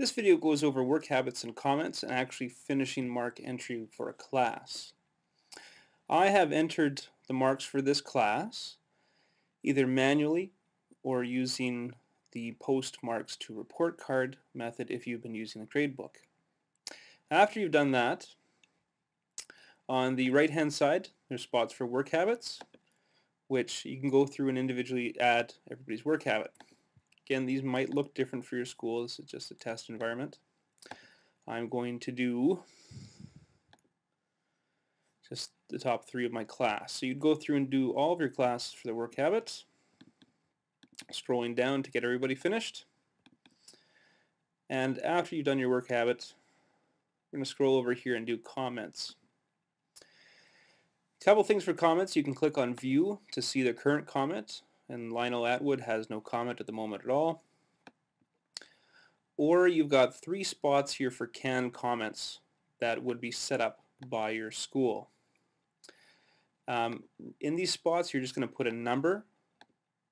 This video goes over work habits and comments and actually finishing mark entry for a class. I have entered the marks for this class either manually or using the post marks to report card method if you've been using the gradebook. After you've done that, on the right hand side there's spots for work habits, which you can go through and individually add everybody's work habit. Again, these might look different for your school. This is just a test environment. I'm going to do just the top 3 of my class. So you'd go through and do all of your classes for the work habits, scrolling down to get everybody finished. And after you've done your work habit, we're going to scroll over here and do comments. A couple things for comments. You can click on view to see the current comment, and Lionel Atwood has no comment at the moment at all. Or you've got 3 spots here for canned comments that would be set up by your school. In these spots you're just going to put a number,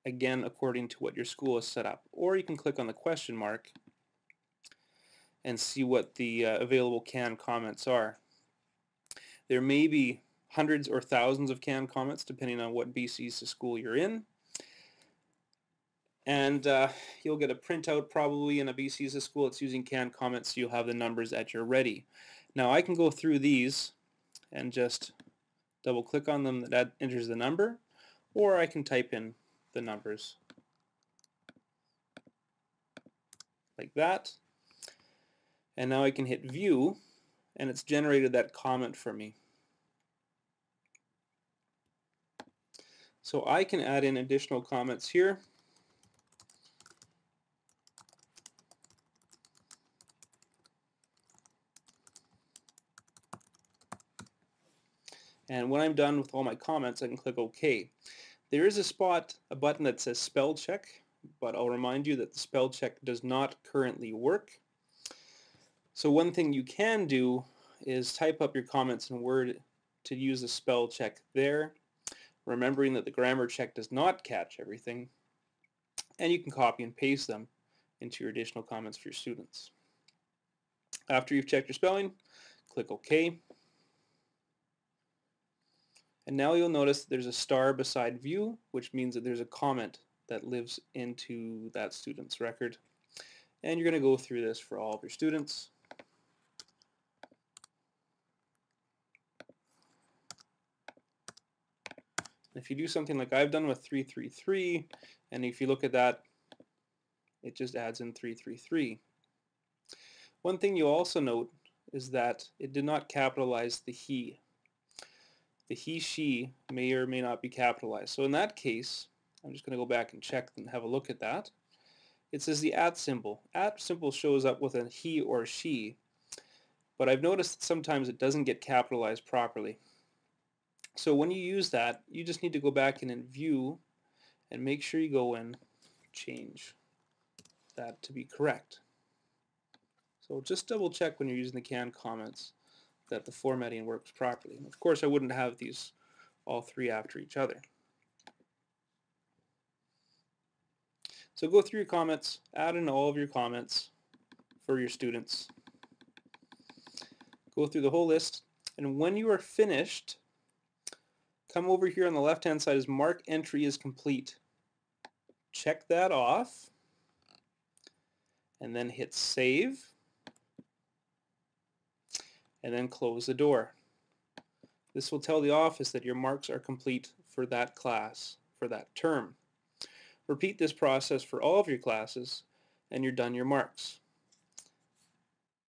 again according to what your school has set up. Or you can click on the question mark and see what the available canned comments are. There may be hundreds or thousands of canned comments depending on what BCeSIS school you're in. And you'll get a printout probably in a BCeSIS school that's using canned comments, so you'll have the numbers at your ready. Now I can go through these and just double click on them, that enters the number, or I can type in the numbers like that. And now I can hit view and it's generated that comment for me. So I can add in additional comments here. And when I'm done with all my comments, I can click OK. There is a button that says spell check, but I'll remind you that the spell check does not currently work. So one thing you can do is type up your comments in Word to use the spell check there, remembering that the grammar check does not catch everything, and you can copy and paste them into your additional comments for your students. After you've checked your spelling, click OK. And now you'll notice there's a star beside view, which means that there's a comment that lives into that student's record. And you're going to go through this for all of your students. If you do something like I've done with 333, and if you look at that, it just adds in 333. One thing you'll also note is that it did not capitalize the he. The he, she may or may not be capitalized. So in that case, I'm just going to go back and check and have a look at that. It says the at symbol. At symbol shows up with a he or she, but I've noticed that sometimes it doesn't get capitalized properly. So when you use that, you just need to go back in and view and make sure you go and change that to be correct. So just double check when you're using the canned comments that the formatting works properly. And of course I wouldn't have these all 3 after each other. So go through your comments, add in all of your comments for your students. Go through the whole list, and when you are finished, come over here on the left hand side as mark entry is complete. Check that off and then hit save and then close the door. This will tell the office that your marks are complete for that class, for that term. Repeat this process for all of your classes and you're done your marks.